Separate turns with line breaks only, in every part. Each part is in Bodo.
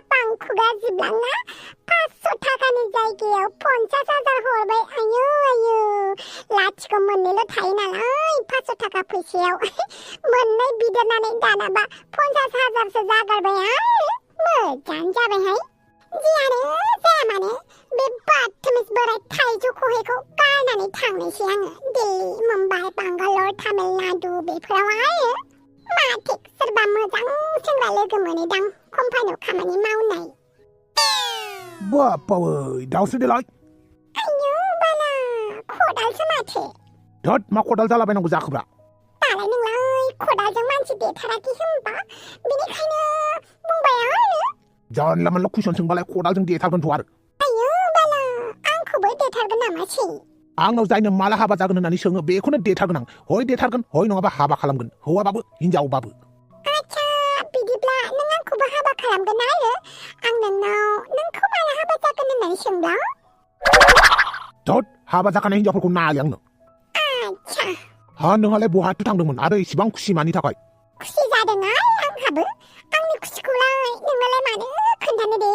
빵쿠가 집랑나? 500타가는 자이게요. 50,000 हरबाय आयु लाथिख' मोननैल' थायो नालाय 500 थाखा फैसायाव मोननै बिदेरनानै दानाबा 50,000सो जागारबाय मोजां जाबायहाय जियानो जाया मानो बे बाथमिस बोराय थाइजौ खहेखौ गारनानै थांनोसै आङो दिल्ली मुम्बाइ बांगालर तामिलनाडु बेफोराव माथो सोरबा मोजां सेंग्रा लोगो मोनोदां कम्पानियाव खामानि मावनाय
बापावै दाउसो देलाय
आयु बाला खदालसो माथो
धोद मा खदाल जालाबायनांगौ जाखोब्रा
दालाय नोंलाय खदालजों मानसि देथाराखै होनबा बेनिखायनो बुंबाय
जानला मोनला कुइसन सोंबालाय खदालजों देथारगोनथ' आरो
आयु बाला आंखौबो देथारगोन नामासै
आंनाव जायनो माला हाबा जागोन होननानै सोङो बेखौनो देथारगोन आं हय देथारगोन हय नङाबा हाबा खालामगोन हौवाबाबो हिनजावबाबो
आच्छा बिदिब्ला नों आंखौबो हाबा खालामगोन आरो आं नोंनाव नोंखौ माला हाबा जागोन होननानै सोंब्ला
धोद हाबा जाखानाय हिनजावफोरखौ नायालै आंनो
आच्छा
हा नोंहालाय बहाथो थांदोंमोन आरो इसिबां खुसि मानि थाखाय
खुसि जादों आंहाबो आंनि खुसिखौलाय नोंनालाय मानो खोन्थानो दे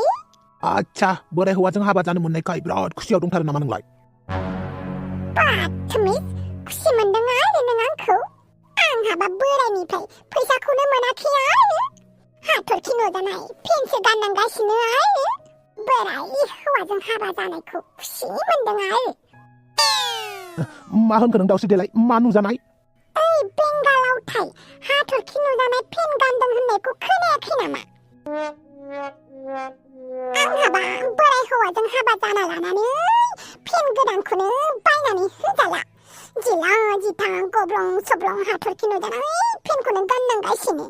आच्छा बोराय हौवाजों हाबा जानो मोननायखाय बिराद खुसियाव दंथारो नामा नोंलाय
बाथमिस खुसि मोनदों आरो नों आंखौ आंहाबा बोरायनिफ्राय फैसाखौनो मोनाखै आरो हाथरखि नुजानाय पेन्टसो गाननांगासिनो आरो बोराय हौवाजों हाबा जानायखौ खुसि मोनदों आरो
मा होनखो नों दाउसो देलाय मा नुजानाय
ओइ बेंगालाव थाय हाथरखि नुजानाय पेन्ट गानदों होननायखौ खोनायाखै नामा आंहाबा बोराय हौवाजों हाबा जाना लानानै पेन्ट गोदानखौनो बायनानै होजाला जिला जिथा गब्लं सब्लं हाथरखि नुजानाय पेन्टखौनो गाननांगासिनो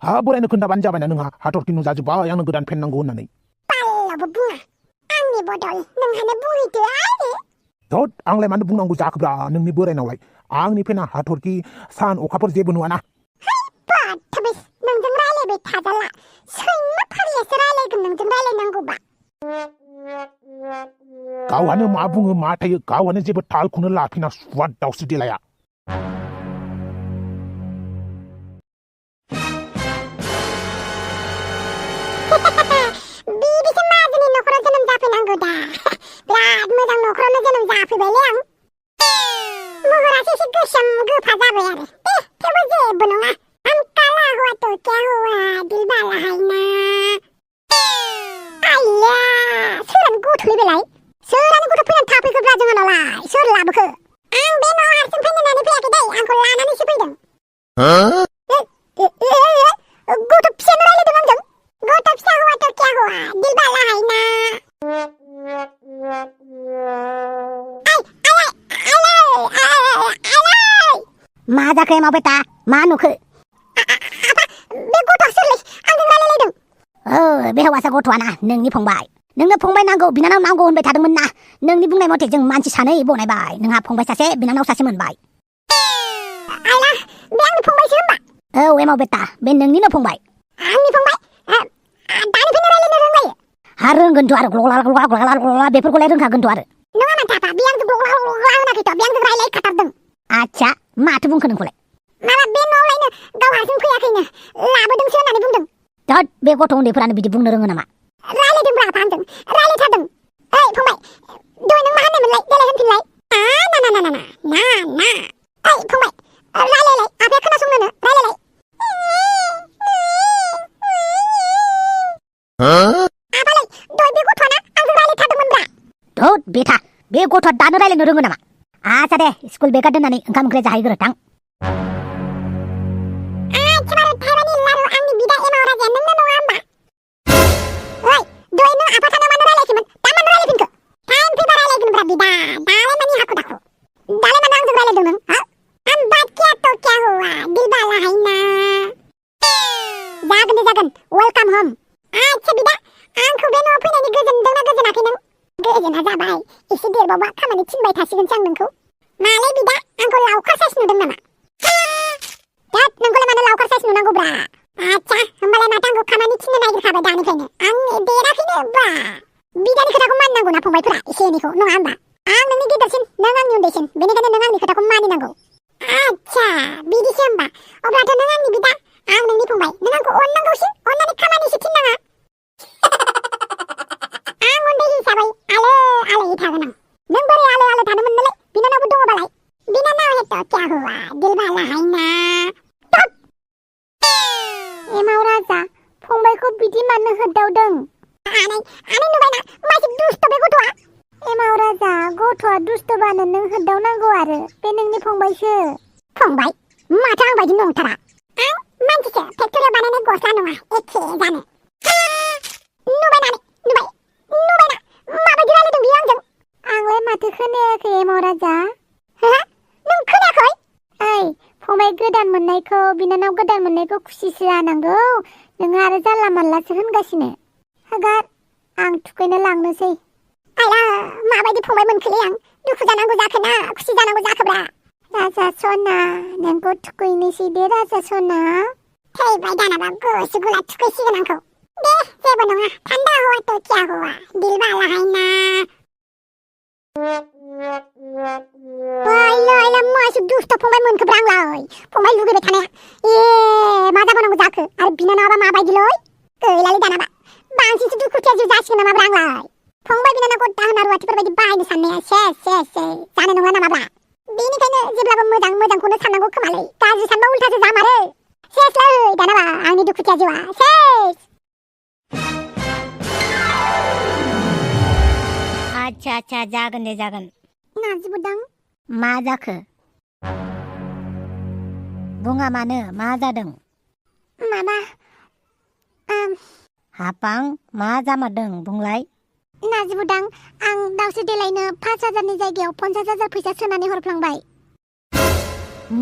हा बोरायनो खोन्थाबानो जाबायना नोंहा हाथरखि नुजाजोब्बाय आंनो गोदान पेन्ट नांगौ होननानै
बाल्लाबो बुङा आंनि बदल नोंहानो बुंहैदो आरो
धोद आंलाय मानो बुंनांगौ जाखोब्रा नोंनि बोरायनावलाय आंनि पेन्टआ हाथरखि सान अखाफोर जेबो नुवाना
बाथमिस नोंजों रायलायबाय थाजाला सैमा फारियासो रायलायगोन नोंजों रायलायनांगौबा
गावहानो मा बुङो मा थायो गावहानो जेबो थालखौनो लाफिना सुवाद दाउसो देलाया
बिदिसो माजोंनि न'खराव जोनोम जाफैनांगौ दा बिराद मोजां न'खरावनो जोनोम जाफैबायलै आं महरासो एसे गोसोम गोफा जाबाय आरो थेवबो जेबो नङा हम काला हुआ तो क्या हुआ दिल बाला है ना आइया सोरानो गथ'लै बेलाय सोरानो गथ' फैनानै थाफैखोब्रा जोंहानावलाय सोर लाबोखो आं बे न'आव हारसिं फैनो होननानै फैयाखै दै आंखौ लानानैसो फैदों गथ' फिसानो रायलायदों आंजों गथ' फिसा हुआ तो क्या हुआ दिल बाला है ना मा जाखो एमाव बेटा मा नुखो बे गथ'आ सोरलै आंजों रायलायलायदों बे हौवासा गथ'आना नोंनि फंबाय नोंनो फंबाय नांगौ बिनानाव नांगौ होनबाय थादोंमोन ना नोंनि बुंनाय मथे जों मानसि सानै बनायबाय नोंहा फंबाय सासे बिनानाव सासे मोनबाय आइला बे आंनि फंबायसो होनबा औ एमाव बेटा बे नोंनिनो फंबाय आंनि फंबाय दानिफ्रायनो रायलायनो रोंलायो हा रोंगोनथ' आरो ग्लग्ला बेफोरखौलाय रोंखागोनथ' आरो नङा मानथाफा बे आंजों ग्लग्ला होनाखैथ' बे आंजों रायलायखाथारदों आच्छा माथो बुंखो नोंखौलाय माबा बे न'आवलायनो गाव हारसिं फैयाखैनो लाबोदोंसो होननानै बुंदों धद बे गथ' उन्दैफोरानो बिदि बुंनो रोङो नामा रायलायदोंब्रा आफा आंजों रायलायथारदों ओइ फंबाय दहाय नों मा होननायमोनलाय देलाय होनफिनलाय ना ओइ फंबाय रायलायलाय आफाया खोनासंनोनो रायलायलाय आफालाय दहाय बे गथ'आना आंजों रायलायथारदोंमोनब्रा धद बेथा बे गथ'आ दानो रायलायनो रोङो नामा आच्छा दे स्कुल बेगा दोननानै ओंखाम ओंख्रि जाहैग्रो थां जागोन वेलकाम होम आच्छा बिदा आंखौ बे न'आव फैनायनि गोजोनदोंना गोजोनाखै नों गोजोना जाबाय एसे देरबावबा खामानि थिनबाय थासिगोनसो आं नोंखौ मालै बिदा आंखौ लावखार साइस नुदों नामा दाद नोंखौलाय मानो लावखार साइस नुनांगौब्रा आच्छा होमबालाय माथो आंखौ खामानि थिननो नागिरखाबाय दानिफ्रायनो आं देराखैनो बा बिदानि खोथाखौ मानिनांगौ ना फंबायफोरा एसे एनैखौ नङा होमबा आं नोंनि गिदिरसिन नों आंनि उन्दैसिन बेनिखायनो नों आंनि खोथाखौ मानिनांगौ आच्छा बिदिसो होमबा अब्लाथ' नों आंनि बिदा आं नोंनि फंबाय नों आंखौ अननांगौसो अननानै खामानिसो थिननाङा थागोन आं नों बोरै आलो आलो थानो मोननोलै बिनानावबो दङबालाय बिनानाव हेत' क्या हुआ दिल वाला है ना टप एमाव राजा फंबायखौ बिदि मानो होदावदों आनै नुबायना मासे दुस्त बे गथ'आ एमाव राजा गथ'आ दुस्तबानो नों होदावनांगौ आरो बे नोंनि फंबायसो फंबाय माथो आं बायदि नंथारा आं मानसिसो फेक्टरियाव बानायनाय गस्ला नङा एखे जानो नुबायना माबायदि रायलायदों बियो आंजों आंलाय माथो खोनायाखै एमाव राजा हो नों खोनायाखै ओइ फंबाय गोदान मोननायखौ बिनानाव गोदान मोननायखौ खुसिसो जानांगौ नोङो आरो जानला मानलासो होनगासिनो हगार आं थुखैनो लांनोसै आइला माबायदि फंबाय मोनखोलै आं दुखु जानांगौ जाखोना खुसि जानांगौ जाखोब्रा राजा सना नोंखौ थुखैनोसै दे राजा सना थैबाय दानाबा गोसो गुला थुखैसिगोन आंखौ दे जेबो नङा थान्दा हुआ तो क्या हुआ दिल वाला है ना आइला मासे दुस्त फंबाय मोनखोब्रा आंलाय फंबाय लुगैबाय थानाया मा जाबावनांगौ जाखो आरो बिनानावाबा माबायदिलै गैलालै दानाबा बांसिनसो दुखुथिया जिउ जासिगोन नामाब्रा आंलाय फंबाय बिनानावखौ दाहोना रुवाथिफोरबायदि बाहायनो साननाया सेस जानाय नंला नामाब्रा बेनिखायनो जेब्लाबो मोजांखौनो साननांगौ खोमालै गाज्रि सानबा उल्थासो जामारो सेसलै दानाबा आंनि दुखुथिया जिउआ सेस आच्छा जागोन दे जागोन नाजिबोदां मा जाखो बुङा मानो मा जादों माबा हापां मा जामारदों बुंलाय नाजिबोदां आं दावसे देलायनो 5,000नि जायगायाव 50,000 फैसा सोनानै हरफ्लांबाय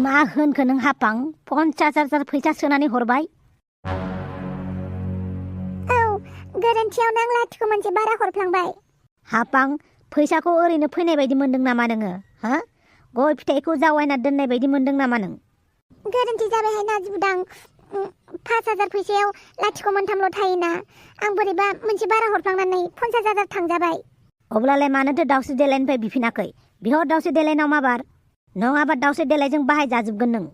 मा होनखो नों हापां 50,000 फैसा सोनानै हरबाय औ गोरोन्थियावनो आं लाथिख' मोनसे बारा हरफ्लांबाय हापां फैसाखौ ओरैनो फैनाय बायदि मोनदों नामा नोङो हा गय फिथाइखौ जावायना दोननाय बायदि मोनदों नामा नों गोरोन्थि जाबायहाय नाजिबोदां 5,000 फैसायाव लाथिख' मोनथामल' थायोना आं बोरैबा मोनसे बारा हरफ्लांनानै 50,000 थांजाबाय अब्लालाय मानोथो दावसे देलायनिफ्राय बिफिनाखै बिहर दावसे देलायनाव माबार नङाबा दावसे देलायजों बाहाय जाजोबगोन नों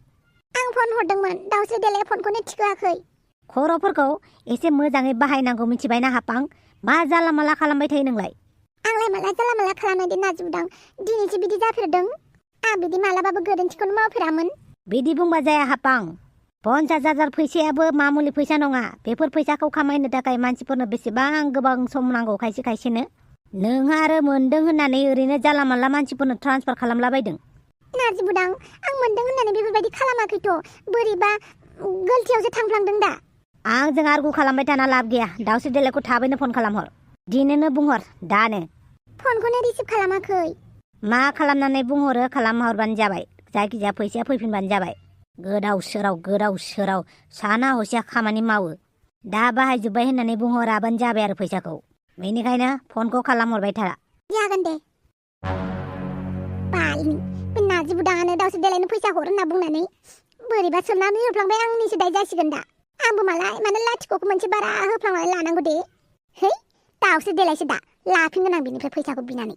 आं फन हरदोंमोन दावसे देलाय फनखौनो थिखोआखै खर'फोरखौ एसे मोजाङै बाहायनांगौ मिथिबायना हापां मा जाला माला खालामबाय थायो नोंलाय आंलाय माला जाला माला खालामनाय दे नाजिबोदां दिनैसो बिदि जाफेरदों आं बिदि मालाबाबो गोरोन्थिखौनो मावफेरामोन बिदि बुंबा जाया हापां 50,000 फैसायाबो मामुलि फैसा नङा बेफोर फैसाखौ खामायनो थाखाय मानसिफोरनो बेसेबां गोबां सम नांगौ खायसेनो नों आरो मोनदों होननानै ओरैनो जाला माला मानसिफोरनो ट्रान्सफार खालामलाबायदों नाजिबोदां आं मोनदों होननानै बेफोरबायदि खालामाखैथ' बोरैबा गलथियावसो थांफ्लांदों दा आंजों आर्गु खालामबाय थाना लाब गैया दावसे देलायखौ थाबैनो फन खालामहर दिनैनो बुंहर दानो फनखौनो रिसिभ खालामाखै मा खालामनानै बुंहरो खालामहरबानो जाबाय जायखिजाया फैसाया फैफिनबानो जाबाय गोदाव सोराव साना हसिया खामानि मावो दा बाहायजोब्बाय होननानै बुंहराबानो जाबाय आरो फैसाखौ बेनिखायनो फनखौ खालामहरबाय थारा जागोन दे बालनि बे नाजिबोदाङानो दावसे देलायनो फैसा हर होनना बुंनानै बोरैबा सोमनानै होफ्लांबाय आंनिसो दाय जासिगोन दा आंबो मानो लाथिख'खौ मोनसे बारा होफ्लांनानै लानांगौ दे है दावसे देलायसो दा लाफिनगोन आं बिनिफ्राय फैसाखौ बिनानै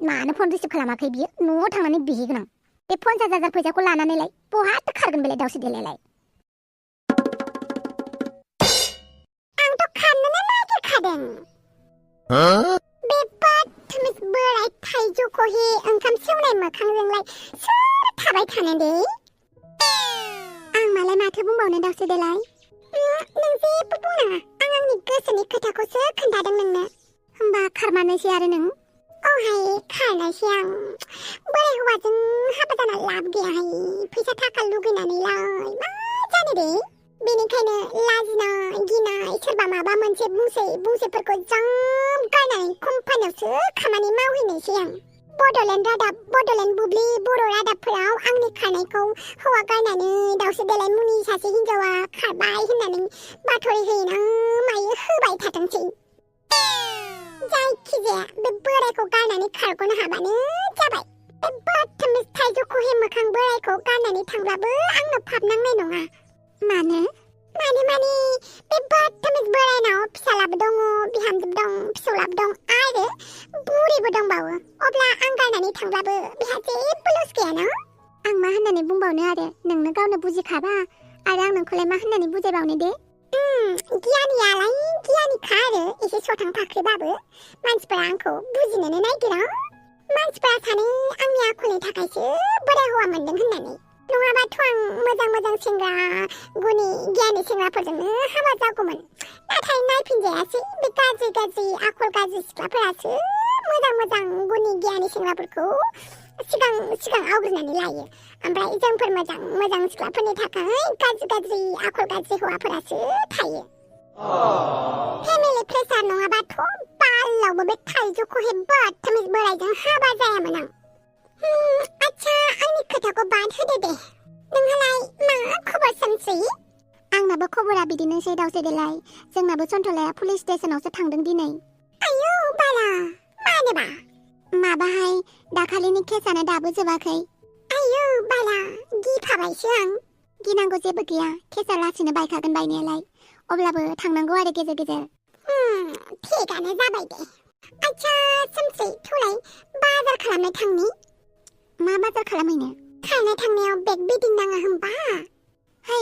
मानो फन रिसिभ खालामाखै बियो न'आव थांनानै बिहैगोन आं बे 50,000 फैसाखौ लानानैलाय बहाथो खारगोन बेलाय दावसे देलायलाय आंथ' खारनोनो नागिरखादों बे बाथमिस बोराय थाइजौखौहे ओंखाम सेवनाय मोखांजोंलाय सोर थाबाय थानो दे आं मालाय माथो बुंबावनो दावसे देलाय नों जेबो बुंनाङा आं आंनि गोसोनि खोथाखौसो खोन्थादों नोंनो होमबा खारमानोसै आरो नों औहाय खारनायसै आं बोराय हौवाजों हाबा जाना लाब गैयाहाय फैसा थाखा लुगैनानैलाय मा जानो दे बेनिखायनो लाजिनाय गिनाय सोरबा माबा मोनसे बुंसेफोरखौ जाम गारनानै कम्पानियावसो खामानि मावहैनायसै आं बड'लेण्ड रादाब बड'लेण्ड बुब्लि बर' रादाबफोराव आंनि खारनायखौ हौवा गारनानै दावसे देलाय मुंनि सासे हिनजावा खारबाय होननानै बाथ'रि होयोना मायो होबाय थाथोंसै जायखिजाया बे बोरायखौ गारनानै खारग'नो हाबानो जाबाय बे बाथमिस थाइजौखौहे मोखां बोरायखौ गारनानै थांब्लाबो आंनो फाब नांनाय नङा माने बे बाथमिस बोरायनाव फिसालाबो दङ बिहामजो दं फिसौलाबो दं आरो बुरिबो दंबावो अब्ला आं गारनानै थांब्लाबो बेहा जेबो लस गैयाना आं मा होननानै बुंबावनो आरो नोंनो गावनो बुजिखाबा आरो आं नोंखौलाय मा होननानै बुजायबावनो दे गियानियालाय गियानिखा आरो आरो एसे सथां फाख्रिबाबो मानसिफोरा आंखौ बुजिनोनो नागिरा। मानसिफोरा सानो आंनि आखलनि थाखायसो बोराय हौवा मोनदों होननानै। नङाबाथ' आं मोजां सेंग्रा गुनि गियानि सेंग्राफोरजोंनो हाबा जागौमोन। नाथाय नायफिनजायासै बे गाज्रि आखल गाज्रि सिख्लाफोरासो मोजां गुनि गियानि सेंग्राफोरखौ सिगां आवग्रिनानै लायो। ओमफ्राय जोंफोर मोजां सिख्लाफोरनि थाखाय गाज्रि आखल गाज्रि हौवाफोरासो थायो। फेमिलि प्रेसार नङाबाथ' बालावबो बे थाइजौखौ हेबबाथामिज बोरायजों हाबा जायामोन आं। आच्छा आंनि खोथाखौ बाद होदो दे। नोंहालाय मा खबर सोमस्रि? आंनाबो खबरा बिदिनोसै दावसेदेलाय। जोंनाबो सन्थलाया पुलिस स्टेशनावसो थांदों दिनै। आयौ बाला मानोबा? माबाहाय दाखालिनि केसआनो दाबो जोबाखै। आयौ बाला गिफाबायसो आं। गिनांगौ जेबो गैया, केसआ लासैनो बायखागोन बायनायालाय। अब्लाबो थांनांगौ आरो गेजेर गेजेर। थिगानो जाबाय दे। आच्छा सोमस्रि थौलाय बाजार खालामनो थांनि। मा बाजार खालामहैनो? खारनो थांनायाव बेग बिदिंनाङा होमबा? है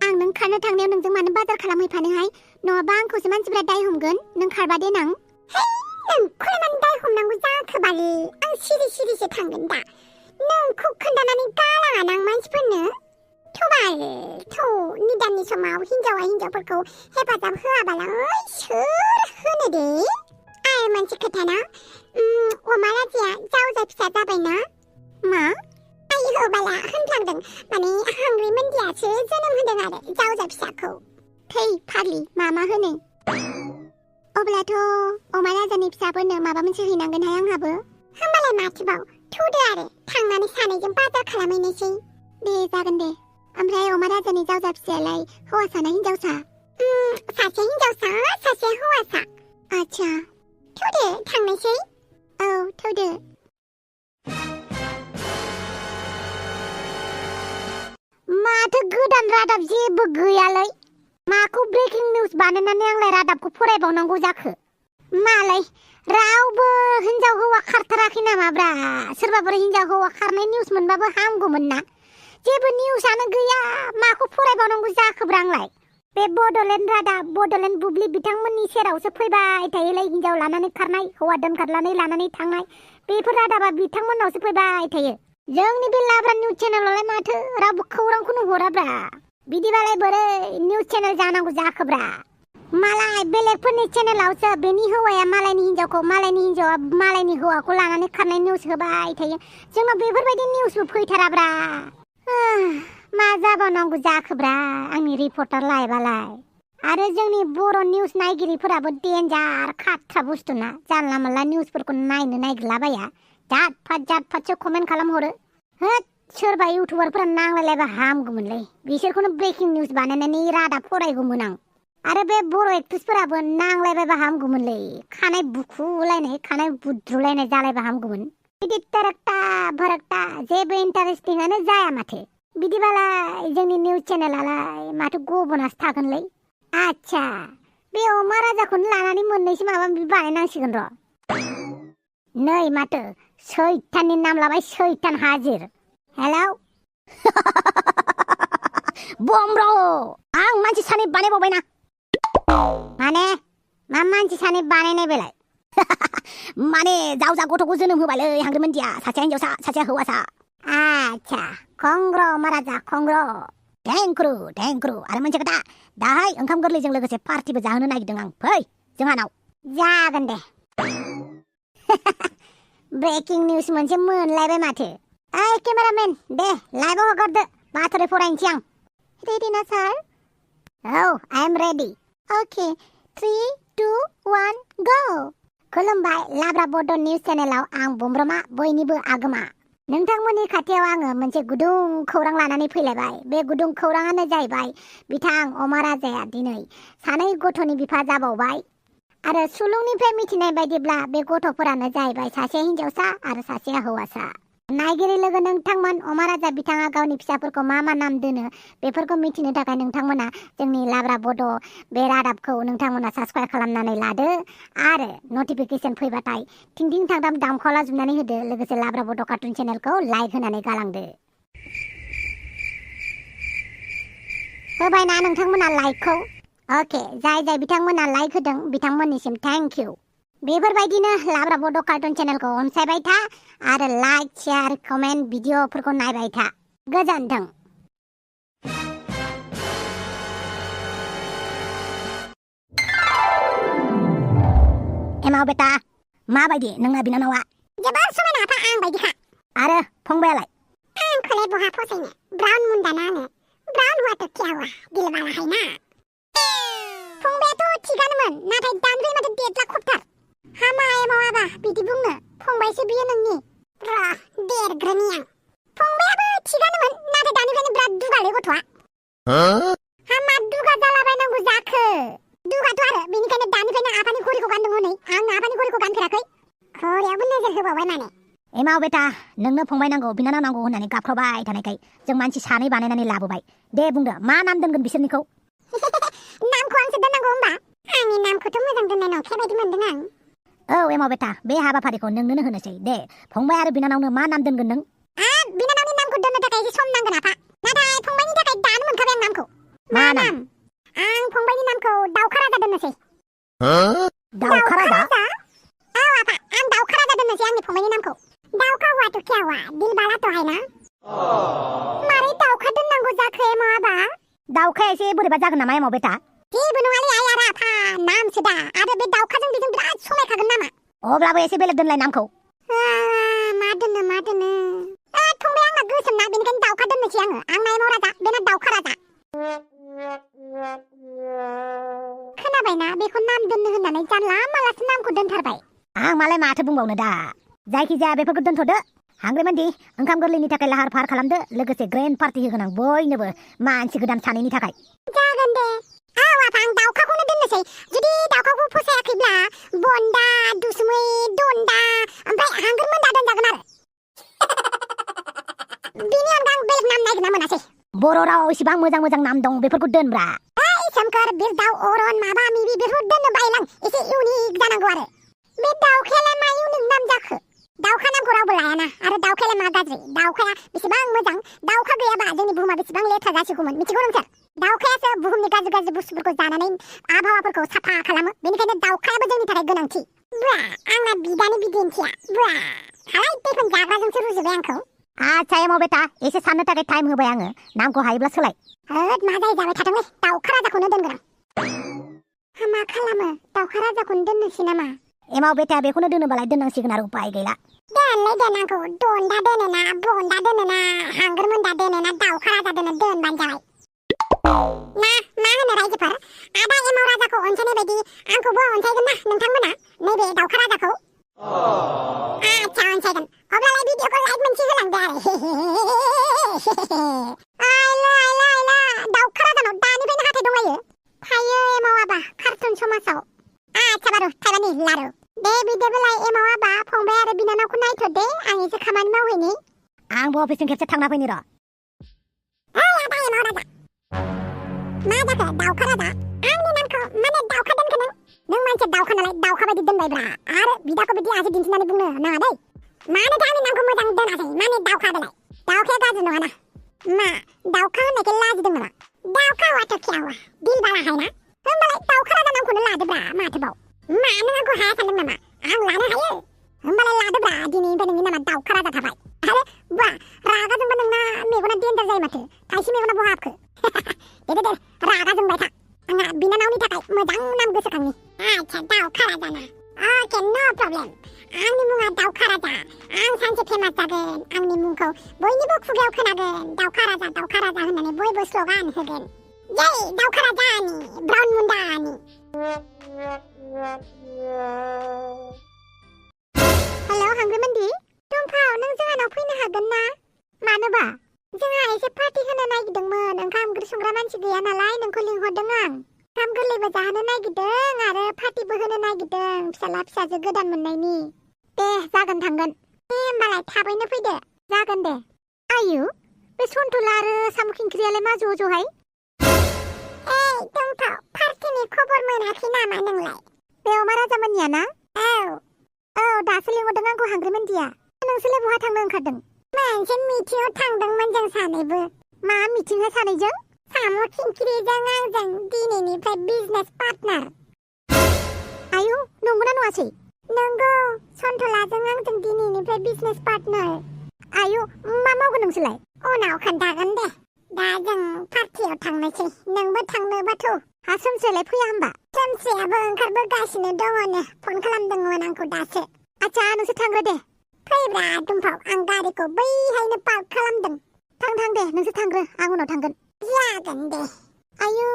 आं नों खारनो थांनायाव नोंजों मानो बाजार खालामहैफानोहाय? नङाबा आंखौसो मानसिफ्रा दाय हमगोन। नों खारबा देनां। है नोंखौलाय मानो दाय हमनांगौ जाखो बाल? आं सिरिसो थांगोन दा। नोंखौ खोन्थानानै गालाङाना आं मानसिफोरनो? निदाननि समाव हिनजावा हिनजावफोरखौ हेफाजाब होआबालाय सोर होनो दे? आरो मोनसे खोथाना, अमाराजाया जावजा फिसा जाबायना? मा? आयौ बाला होनफ्लांदों, माने हांग्रि मोनदियासो जोनोम होदों आरो जावजा फिसाखौ। थै फाग्लि मा होनो? अब्लाथ' अमाराजानि फिसाफोरनो माबा मोनसे हैनांगोनहाय आंहाबो। होमबालाय माथोबाव थौदो आरो थांनानै सानैजों बाजार खालामहैनोसै। दे जागोन दे। ओमफ्राय अमाराजानि जावजा फिसायालाय हौवासा ना हिनजावसा? सासे हिनजावसा सासे हौवासा। आच्छा थौदो थांनोसै। औ थौदो। माथो गोदान रादाब जेबो गैयालै। माखौ ब्रेकिं निउस बानायनानै आंलाय रादाबखौ फरायबावनांगौ जाखो? मालाय रावबो हिनजाव हौवा खारथाराखै नामाब्रा? सोरबाफोर हिनजाव हौवा खारनाय निउस मोनबाबो हामगौमोन ना। जेबो निउसआनो गैया, माखौ फरायबावनांगौ जाखोब्रा आंलाय? बे बड'लेण्ड रादाब, बड'लेण्ड बुब्लि बिथांमोननि सेरावसो फैबाय थायोलै हिनजाव लानानै खारनाय, हौवा दोनखारनानै लानानै थांनाय। बेफोर रादाबा बिथांमोननावसो फैबाय थायो। जोंनि बे लाब्रा निउस चेनेलावलाय माथो रावबो खौरांखौनो हराब्रा। बिदिबालाय बोरै निउस चेनेल जानांगौ जाखोब्रा? मालाय बेलेगफोरनि चेनेलावसो बेनि हौवाया मालायनि हिनजावखौ, मालायनि हिनजावा मालायनि हौवाखौ लानानै खारनाय निउस होबाय थायो। जोंनाव बेफोरबायदि निउसबो फैथाराब्रा। मा जाबावनांगौ जाखोब्रा आंनि रिपर्टार लाइफआलाय? आरो जोंनि बर' निउस नायगिरिफोराबो डेन्जार खाट्रा बुस्थुना। जानला मोनला निउसफोरखौ नायनो नागिरलाबाया। जात फातसो कमेन्ट खालामहरो। होद सोरबा इउटुबारफोरा नांलायलायबा हामगौमोनलै। बिसोरखौनो ब्रेकिं निउस बानायनानै रादाब फरायगौमोन आं। आरो बे बर' एक्ट्रेसफोराबो नांलायबायबा हामगौमोनलै। खानाय बुखुलायनाय, खानाय बुद्रुलायनाय जालायबा हामगौमोन। बिदि भरकटा जेबो इन्टारेस्टिंआनो जाया माथो। बिदिबालाय जोंनि निउस चेनेलालाय माथो गबनासो थागोनलै। आच्छा बे अमाराजाखौनो लानानै मोननैसो माबा माबि बानायनांसिगोन र'। नै माथो सैताननि नाम लाबाय, सैतान हाजिर। हेलौ बम्ब्र' आं मानसि सानै बानायबावबायना। माने मा मानसि सानै बानायनाय बेलाय? माने जावजा गथ'खौ जोनोम होबायलै हांग्रि मोनदिया, सासेया हिनजावसा सासेया हौवासा। आच्छा कंग्र अमाराजा कंग्र। थेंक्रु आरो मोनसे खोथा, दाहाय ओंखाम गोरलैजों लोगोसे पार्टिबो जाहोनो नागिरदों आं। फै जोंहानाव। जागोन दे। ब्रेकिं निउस मोनसे मोनलायबाय माथो। ओइ केमेरामेन दे लाइभआव हगारदो, बाथ'रि फरायनोसै आं। रेडि ना सार? औ आइ एम रेडि। अके 3, 2, 1 गो। खुलुमबाय लाब्रा बड' निउस चेनेलाव आं बुमब्रमा बयनिबो आगोमा। नोंथांमोननि खाथियाव आङो मोनसे गुदुं खौरां लानानै फैलायबाय। बे गुदुं खौराङानो जाहैबाय बिथां अमाराजाया दिनै सानै गथ'नि बिफा जाबावबाय। आरो सुलुंनिफ्राय मिथिनाय बायदिब्ला बे गथ'फोरानो जाहैबाय सासे हिनजावसा आरो सासेया हौवासा। नायगिरि लोगो नोंथांमोन, अमाराजा बिथाङा गावनि फिसाफोरखौ मा नाम दोनो बेफोरखौ मिथिनो थाखाय नोंथांमोना जोंनि लाब्रा बड' बे रादाबखौ नोंथांमोना साबस्क्राइब खालामनानै लादो आरो नटिफिकेसन फैबाथाय थिंथिं थांदाम दामखौला जुमनानै होदो। लोगोसे लाब्रा बड' कार्टुन चेनेलखौ लाइक होनानै गालांदो। होबायना नोंथांमोना लाइकखौ? अके जाय बिथांमोना लाइक होदों बिथांमोननिसिम थैंक यू बेफोरबायदिनो लाब्रा बड' कार्टुन चेनेलखौ अनसायबाय था आरो लाइक शेयार कमेन्ट भिडिअफोरखौ नायबाय था गोजोन्थों एमाव बेटा माबायदि नोंना बिनानावा जोबोर समायना आफा आं बायदिखा आरो फंबायालाय आंखौलाय बहा फसायनो ब्राउन मुन्दाना आङो ब्राउन हुआथ' क्या हुआ दिलबाला है ना फंबायाथ' थिगानोमोन नाथाय दानिफ्राय माथो देदला खबथार हामा एमाव आबा बिदि बुंनो फंबायसो बियो नोंनि देरग्रोनि आं फंबायाबो थिगानोमोन नाथाय दानिफ्रायनो बिराद दुगालै गथ'आ हामा दुगा जालाबायनांगौ जाखो दुगाथ' आरो बेनिखायनो दानिफ्रायनो आफानि घरिखौ गानदों हनै आं आफानि घरिखौ गानफेराखै घरियावबो नोजोर होबावबाय माने एमाव बेटा नोंनो फंबाय नांगौ बिनानाव नांगौ होननानै गाबख्रावबाय थानायखाय जों मानसि सानै बानायनानै लाबोबाय दे बुंदो मा नाम दोनगोन बिसोरनिखौ नामखौ आंसो दोननांगौ होमबा आंनि नामखौथ' मोजां दोननाय नंखाय बायदि मोनदों आं औ एमाव बेटा बे हाबाफारिखौ नोंनोनो होनोसै दे फंबाय आरो बिनानावनो मा नाम दोनगोन नों बिनानावनि नामखौ दोननो थाखाय एसे सम नांगोन आफा नाथाय फंबायनि थाखाय दानो मोनखाबाय आं नामखौ मा नाम आं फंबायनि नामखौ दाउखा राजा दोननोसै दाउखा राजा औ आफा आं दाउखा राजा दोननोसै आंनि फंबायनि नामखौ दाउखा हुआथ' क्या हुआ दिलबाला तो है ना मारै दाउखा दोननांगौ जाखो एमाव आबा दाउखाया एसे बोरैबा जागोन नामा एमाव बेटा जेबो नङालै आइ आरो आफा नामसो दा आरो बे दाउखाजों बेजों बिराद समायखागोन नामा अब्लाबो एसे बेलेग दोनलाय नामखौ मा दोननो फंबाय आंना गोसोम ना बेनिखायनो दाउखा दोननोसै आङो आंना एमाव राजा बेना दाउखा राजा खोनाबायना बेखौ नाम दोननो होननानै जानला मालासो नामखौ दोनथारबाय आं मालाय माथो बुंबावनो दा जायखिजाया बेफोरखौ दोनथ'दो हांग्रेमोनदि ओंखाम गोरलैनि थाखाय लाहार फाहार खालामदो लोगोसे ग्रेन्ड पार्टि होगोन आं बयनोबो मानसि गोदान सानैनि थाखाय जागोन दे औ आफा आं दाउखाखौनो दोननोसै जुदि दाउखाखौ फसायाखैब्ला बन्दा दुसुमै दन्दा ओमफ्राय हांग्रेमोनदा दोनजागोन आरो बिनि अनगा आं बेलेग नाम नागिरना मोनासै बर' रावाव इसिबां मोजां मोजां नाम दं बेफोरखौ दोनब्रा सोमखोर बिरदाव अरन माबा मिबि बेफोरखौ दोननो बायलां एसे इउनिक जानांगौ आरो बे दाउखायालाय मा इउनिक नाम जाखो दाउखा नामखौ रावबो लायाना आरो दाउखायालाय मा गाज्रि दाउखाया बेसेबां मोजां दाउखा गैयाबा जोंनि बुहुमा बेसेबां लेथ्रा जासिगौमोन मिथिगौ नोंसोर दाउखायासो बुहुमनि गाज्रि गाज्रि बुस्थुफोरखौ जानानै आबहावाफोरखौ साफा खालामो बेनिखायनो दाउखायाबो जोंनि थाखाय गोनांथि आंना बिदानि बिदिन्थिया हालाय बेफोर जाग्राजोंसो रुजुबाय आंखौ आच्छा एमाव बेटा एसे साननो थाखाय टाइम होबाय आङो नामखौ हायोब्ला सोलाय होद मा जाय जाबाय थादोंलै दाउखा राजाखौनो दोनगोन आं मा खालामो दाउखा राजाखौनो दोननोसै नामा एमाव बेटा बेखौनो दोनोबालाय दोननांसिगोन आरो उपाय गैला दोनलै दोननांगौ दन्दा दोनोना बन्दा दोनोना हांग्रेमोनदा दोनोना दाउखा राजा दोनबानो जाबाय मा होनो रायजोफोर आदा एमाव राजाखौ अनसायनाय बायदि आंखौबो अनसायगोन ना नोंथांमोना नैबे दाउखा राजाखौ आच्छा अनसायगोन अब्लालाय भिडिअखौ लाइक मोनसे होलांदो आरो आइला दाउखा राजानाव दानिफ्रायनो हाथाय दंलायो थायो एमाव आबा कार्टुन समाजाव आच्छा बारु थाइबानि लारु दे बिदिब्लालाय एमाव आबा फंबाय आरो बिनानावखौ नायथ' दे आं एसे खामानि मावहैनि आंबो अफिसजों खेबसे थांना फैनि र' आदा एमाव राजा मा जाखो दाउखा राजा आंनि नामखौ माने दाउखा दोनखो नों मानसि दाउखा नालाय दाउखा बायदि दोनबायब्रा आरो बिदाखौ बिदि आसि दिन्थिनानै बुंनो नाङा दै मानोथो आंनि नामखौ मोजां दोनासै माने दाउखा दोलाय दाउखाया गाज्रि नङाना मा दाउखा होननायखाय लाजिदों नामा दाउखा हुआथ' क्या हुआ दिलबाला है ना होमबालाय दाउखा राजा नामखौनो लादोब्रा माथोबाव मानो आंखौ हाया सानदों नामा आं लानो हायो होमबालाय लादोब्रा दिनैनिफ्राय नोंनि नामा दाउखा राजा थाबाय आरो रागा जोंबा नोंना मेगना देन्जार जायो माथो थाइसे मेगना बहा हाबखो दे रागा जोंबाय था आंहा बिनानावनि थाखाय मोजां नाम गोसोखांनि आच्छा दाउखा राजाना अके नो प्रब्लेम आंनि मुङा दाउखा राजा आं सानसे फेमास जागोन आंनि मुंखौ बयनिबो खुगायाव खोनागोन दाउखा राजा होननानै बयबो स्ल'गान होगोन जै दाउखा राजानि ब्राउन मुन्दानि हेलौ हांग्रेमोनदि दुम्फाव नों जोंहानाव फैनो हागोन ना मानोबा जोंहा एसे पार्टि होनो नागिरदोंमोन ओंखाम ओंख्रि संग्रा मानसि गैया नालाय नोंखौ लिंहरदों आं ओंखाम गोरलैबो जाहोनो नागिरदों आरो पार्टिबो होनो नागिरदों फिसाला फिसाजो गोदान मोननायनि दे जागोन थांगोन दे होमबालाय थाबैनो फैदो जागोन दे आयु बे सन्थला आरो साम' खिंख्रियालाय मा ज' ज'हाय दुम्फाव पार्टिनि खबर मोनाखै नामा नोंलाय बे अमाराजामोननिया ना औ दासो लिंहरदों आंखौ हांग्रेमोनदिया नोंसोरलाय बहा थांनो ओंखारदों मोनसे मिटिंआव थांदोंमोन जों सानैबो मा मिटिंआ सानैजों साम' खिंख्रिजों आंजों दिनैनिफ्राय बिजनेस पार्टनार। आयु नंगौना नङासै? नंगौ, सन्थलाजों आंजों दिनैनिफ्राय बिजनेस पार्टनार। आयु मा मावगोन नोंसोरलाय? उनाव खोन्थागोन दे। दा जों पार्टियाव थांनोसै, नोंबो थांनोबाथ'। हा सोमस्रियालाय फैया होमबा? सोमस्रियाबो ओंखारबोगासिनो दङनो, फन खालामदोंमोन आंखौ दासो। आच्छा नोंसोर थांग्रो दे। फैब्रा दुम्फाव, आं गारिखौ बैहायनो पार्क खालामदों। थां दे नोंसोर थांग्रो, आं उनाव थांगोन। जागोन दे। आयु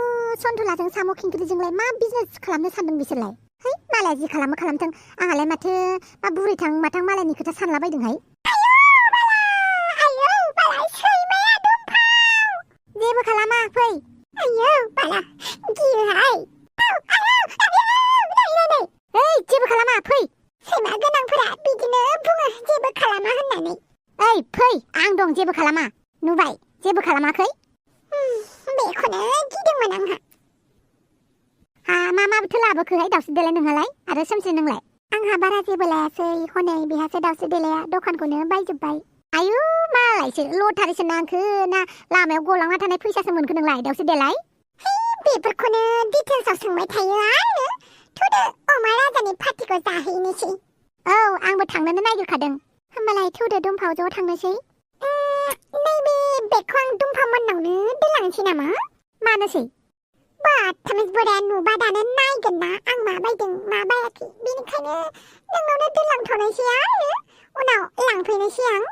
सन्थलाजों साम' खिंख्रिजोंलाय मा बिजनेस खालामनो सानदों बिसोरलाय? है मालाया जि खालामो खालामथों, आंहालाय माथो मा बुरैथां माथां मालायनि खोथा सानलाबायदोंहाय। आयौ बाला सैमाया दुम्फाव। जेबो खालामा फै। आयौ बाला गियोहाय। ओइ जेबो खालामा फै। सैमा गोनांफोरा बिदिनो बुङो जेबो खालामा होननानै। ओइ फै, आं दं, जेबो खालामा। नुबाय जेबो खालामाखै। बेखौनो गिदोंमोन आंहा। माथो लाबोखोहाय दाउस्रि देलाय नोंहालाय आरो सोमस्रि नोंलाय? आंहा बारा जेबो लायासै, हनै बेहासो दाउस्रि देलाया दखानखौनो बायजोब्बाय। आयु मालायसो लटारिसो नांखो ना लामायाव गलांना थानाय फैसासो मोनखो नोंलाय दाउस्रि देलाय? बेफोरखौनो डिटेल्सआव सोंबाय थायो आरो। थुदो अमाराजानि पार्टिखौ जाहैनोसै। औ आंबो थांनोनो नागिरखादों। होमबालाय थुदो दुम्फाव ज' थांनोसै। नैबे बेगखौ आं दुम्फाव मोननावनो दोनलांसै नामा? मानोसै? बाथामिस बोराया नुबा दानो नायगोन ना आं मा बायदों मा बायाखै, बेनिखायनो नोंनावनो दोनलांथ'नोसै आरो उनाव लांफैनोसै आं।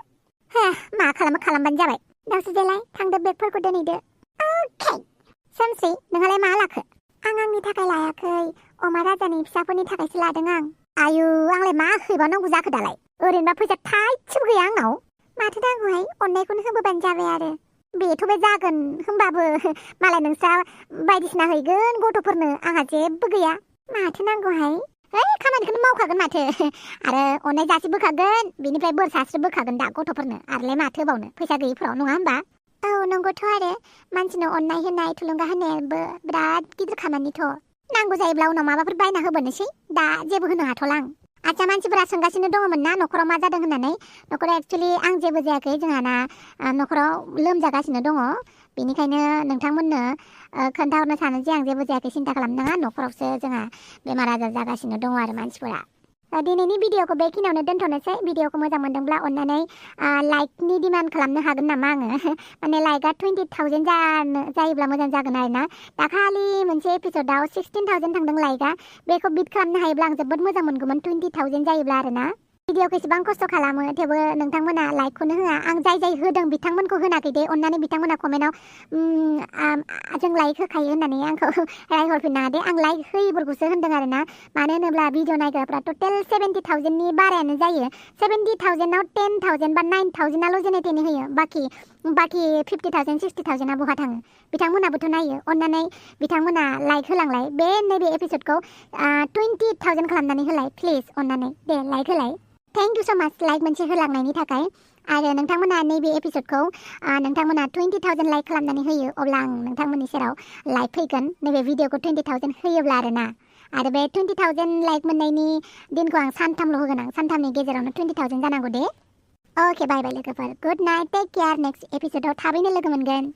मा खालामो खालामबानो जाबाय। दाउस्रि देलाय थांदो, बेगफोरखौ दोनहैदो। अके। सोमस्रि नोंहालाय मा लाखो? आं आंनि थाखाय लायाखै, अमाराजानि फिसाफोरनि थाखायसो लादों आं। आयु आंलाय मा हैबावनांगौ जाखो दालाय? ओरैनोबा फैसा थाइसेबो गैया आंनाव। माथो नांगौहाय, अननायखौनो होबोबानो जाबाय आरो। बेथ' बे जागोन, होमबाबो मालाय नोंस्रा बायदिसिना हैगोन गथ'फोरनो, आंहा जेबो गैया। माथो नांगौहाय? खामानिखौनो मावखागोन माथो। आरो अननाय जासिबोखागोन, बिनिफ्राय बोर सारस्रिबोखागोन दा गथ'फोरनो। आरोलाय माथो होबावनो फैसा गैयिफोराव, नङा होमबा? औ नंगौथ' आरो, मानसिनो अननाय होनाय थुलुंगा होनायाबो बिराद गिदिर खामानिथ'। नांगौ जायोब्ला उनाव माबाफोर बायना होबोनोसै, दा जेबो होनो हाथ'ला आं। आच्छा मानसिफोरा सोंगासिनो दङमोन ना न'खराव मा जादों होननानै। न'खराव एक्सुवेलि आं जेबो जायाखै, जोंहाना न'खराव लोमजागासिनो दङ। बेनिखायनो नोंथांमोननो खोन्थाहरनो सानो जे आं जेबो जायाखै, सिन्था खालामनाङा, न'खरावसो जोंहा बेमार आजार जागासिनो दङ आरो मानसिफोरा। दिनैनि भिडिअखौ बेखिनियावनो दोनथ'नोसै। भिडिअखौ मोजां मोनदोंब्ला अननानै लाइकनि डिमान्ड खालामनो हागोन नामा आङो? माने लाइकआ 20,000 जायोब्ला मोजां जागोन आरो ना। दाखालि मोनसे एपिसोडआव 16,000 थांदों लाइकआ। बेखौ बिट खालामनो हायोब्ला आं जोबोद मोजां मोनगौमोन, 20,000 जायोब्ला आरो ना। भिडिअखौ एसेबां खस्थ' खालामो, थेवबो नोंथांमोना लाइकखौनो होआ। आं जाय होदों बिथांमोनखौ होनाखै दे, अननानै बिथांमोना कमेन्टआव जों लाइक होखायो होननानै आंखौ रायहरफिननाङा दे। आं लाइक होयिफोरखौसो होनदों आरो ना। मानो होनोब्ला भिडिअ नायग्राफ्रा टटेल 70,000नि बारायानो जायो। 70,000आव 10,000 बा 9,000आल' जेने तेने होयो, बाखि 50,000 60,000आ बहा थाङो? बिथांमोनाबोथ' नायो। अननानै बिथांमोना लाइक होलांलाय। नैबे एपिसोडखौ 20,000 खालामनानै होलाय प्लिज, अननानै दे लाइक होलाय। थेंक इउ स' माच लाइक मोनसे होलांनायनि थाखाय। आरो नोंथांमोना नैबे एपिसोडखौ नोंथांमोना 20,000 लाइक खालामनानै होयो, अब्ला आं नोंथांमोननि सेराव लाइक फैगोन, नैबे भिडिअखौ 20,000 होयोब्ला आरो ना। आरो बे 20,000 लाइक मोननायनि दिनखौ आं सानथामल' होगोन। आं सानथामनि गेजेरावनो 20,000 जानांगौ दे। अके बाय बाय लोगोफोर, good night, take care. Next एपिसोडआव थाबैनो लोगो मोनगोन।